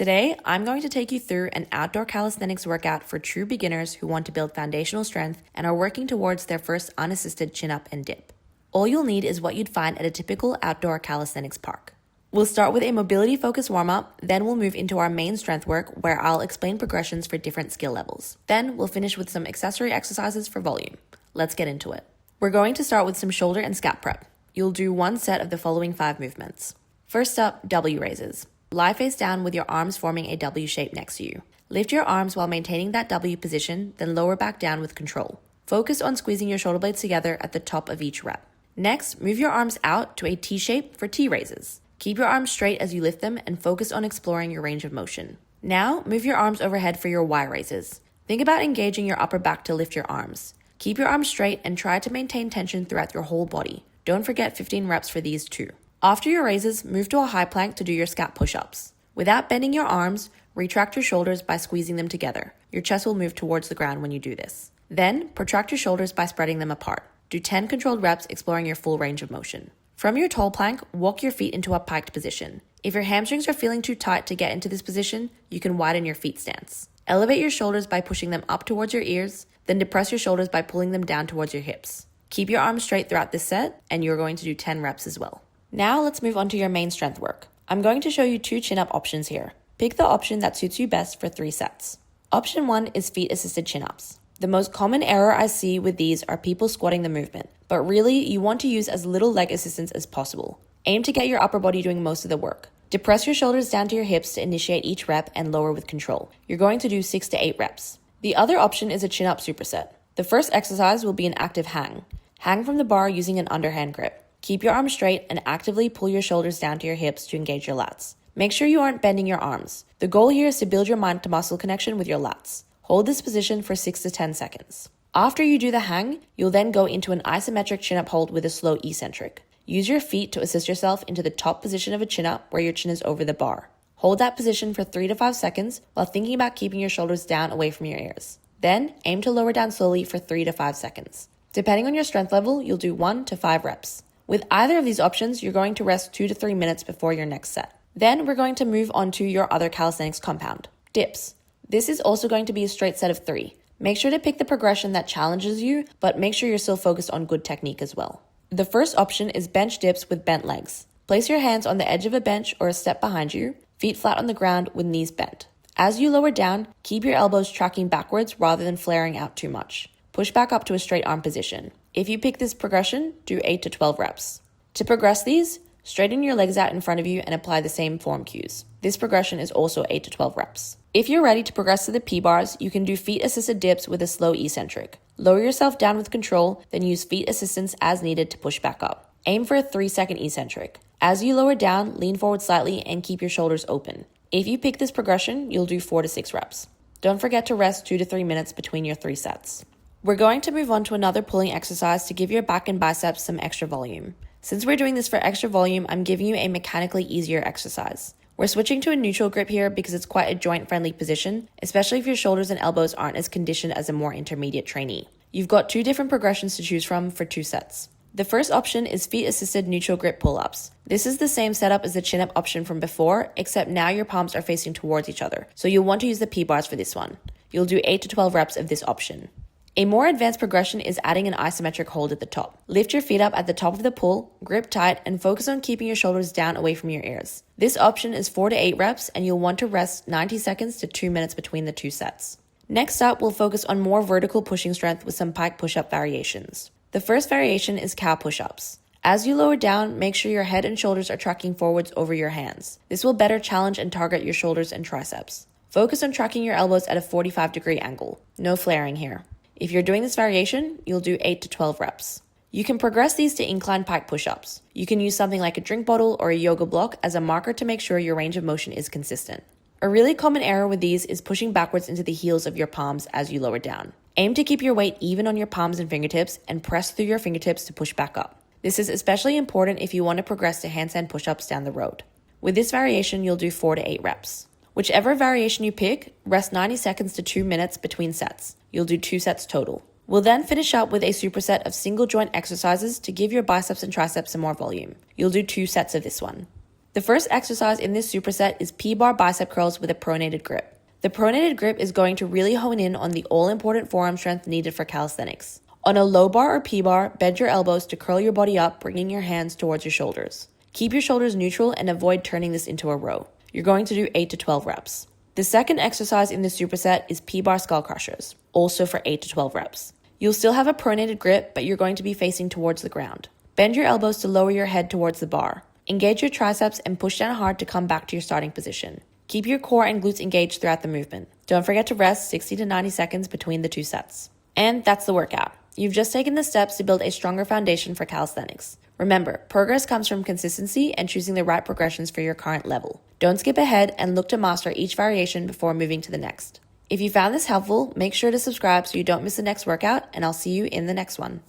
Today, I'm going to take you through an outdoor calisthenics workout for true beginners who want to build foundational strength and are working towards their first unassisted chin-up and dip. All you'll need is what you'd find at a typical outdoor calisthenics park. We'll start with a mobility-focused warm-up, then we'll move into our main strength work where I'll explain progressions for different skill levels. Then we'll finish with some accessory exercises for volume. Let's get into it. We're going to start with some shoulder and scap prep. You'll do one set of the following 5 movements. First up, W raises. Lie face down with your arms forming a W shape next to you. Lift your arms while maintaining that W position, then lower back down with control. Focus on squeezing your shoulder blades together at the top of each rep. Next, move your arms out to a T shape for T raises. Keep your arms straight as you lift them and focus on exploring your range of motion. Now, move your arms overhead for your Y raises. Think about engaging your upper back to lift your arms. Keep your arms straight and try to maintain tension throughout your whole body. Don't forget 15 reps for these too. After your raises, move to a high plank to do your scap push-ups. Without bending your arms, retract your shoulders by squeezing them together. Your chest will move towards the ground when you do this. Then, protract your shoulders by spreading them apart. Do 10 controlled reps exploring your full range of motion. From your tall plank, walk your feet into a piked position. If your hamstrings are feeling too tight to get into this position, you can widen your feet stance. Elevate your shoulders by pushing them up towards your ears, then depress your shoulders by pulling them down towards your hips. Keep your arms straight throughout this set, and you're going to do 10 reps as well. Now let's move on to your main strength work. I'm going to show you 2 chin-up options here. Pick the option that suits you best for 3 sets. Option 1 is feet-assisted chin-ups. The most common error I see with these are people squatting the movement, but really you want to use as little leg assistance as possible. Aim to get your upper body doing most of the work. Depress your shoulders down to your hips to initiate each rep and lower with control. You're going to do 6 to 8 reps. The other option is a chin-up superset. The first exercise will be an active hang. Hang from the bar using an underhand grip. Keep your arms straight and actively pull your shoulders down to your hips to engage your lats. Make sure you aren't bending your arms. The goal here is to build your mind to muscle connection with your lats. Hold this position for 6 to 10 seconds. After you do the hang, you'll then go into an isometric chin-up hold with a slow eccentric. Use your feet to assist yourself into the top position of a chin-up where your chin is over the bar. Hold that position for 3 to 5 seconds while thinking about keeping your shoulders down away from your ears. Then, aim to lower down slowly for 3 to 5 seconds. Depending on your strength level, you'll do 1 to 5 reps. With either of these options, you're going to rest 2 to 3 minutes before your next set. Then we're going to move on to your other calisthenics compound, dips. This is also going to be a straight set of 3. Make sure to pick the progression that challenges you, but make sure you're still focused on good technique as well. The first option is bench dips with bent legs. Place your hands on the edge of a bench or a step behind you, feet flat on the ground with knees bent. As you lower down, keep your elbows tracking backwards rather than flaring out too much. Push back up to a straight arm position. If you pick this progression, do 8 to 12 reps. To progress these, straighten your legs out in front of you and apply the same form cues. This progression is also 8 to 12 reps. If you're ready to progress to the P-bars, you can do feet-assisted dips with a slow eccentric. Lower yourself down with control, then use feet assistance as needed to push back up. Aim for a 3-second eccentric. As you lower down, lean forward slightly and keep your shoulders open. If you pick this progression, you'll do 4 to 6 reps. Don't forget to rest 2 to 3 minutes between your 3 sets. We're going to move on to another pulling exercise to give your back and biceps some extra volume. Since we're doing this for extra volume, I'm giving you a mechanically easier exercise. We're switching to a neutral grip here because it's quite a joint-friendly position, especially if your shoulders and elbows aren't as conditioned as a more intermediate trainee. You've got 2 different progressions to choose from for 2 sets. The first option is feet-assisted neutral grip pull-ups. This is the same setup as the chin-up option from before, except now your palms are facing towards each other, so you'll want to use the P-bars for this one. You'll do 8 to 12 reps of this option. A more advanced progression is adding an isometric hold at the top. Lift your feet up at the top of the pull, grip tight, and focus on keeping your shoulders down away from your ears. This option is 4 to 8 reps, and you'll want to rest 90 seconds to 2 minutes between the 2 sets. Next up, we'll focus on more vertical pushing strength with some pike push-up variations. The first variation is cow push-ups. As you lower down, make sure your head and shoulders are tracking forwards over your hands. This will better challenge and target your shoulders and triceps. Focus on tracking your elbows at a 45-degree angle. No flaring here. If you're doing this variation, you'll do 8 to 12 reps. You can progress these to incline pike push-ups. You can use something like a drink bottle or a yoga block as a marker to make sure your range of motion is consistent. A really common error with these is pushing backwards into the heels of your palms as you lower down. Aim to keep your weight even on your palms and fingertips and press through your fingertips to push back up. This is especially important if you want to progress to handstand push-ups down the road. With this variation, you'll do 4 to 8 reps. Whichever variation you pick, rest 90 seconds to 2 minutes between sets. You'll do 2 sets total. We'll then finish up with a superset of single joint exercises to give your biceps and triceps some more volume. You'll do 2 sets of this one. The first exercise in this superset is P-bar bicep curls with a pronated grip. The pronated grip is going to really hone in on the all-important forearm strength needed for calisthenics. On a low bar or P-bar, bend your elbows to curl your body up, bringing your hands towards your shoulders. Keep your shoulders neutral and avoid turning this into a row. You're going to do 8 to 12 reps. The second exercise in the superset is P-bar skull crushers, also for 8 to 12 reps. You'll still have a pronated grip, but you're going to be facing towards the ground. Bend your elbows to lower your head towards the bar. Engage your triceps and push down hard to come back to your starting position. Keep your core and glutes engaged throughout the movement. Don't forget to rest 60 to 90 seconds between the two sets. And that's the workout. You've just taken the steps to build a stronger foundation for calisthenics. Remember, progress comes from consistency and choosing the right progressions for your current level. Don't skip ahead and look to master each variation before moving to the next. If you found this helpful, make sure to subscribe so you don't miss the next workout, and I'll see you in the next one.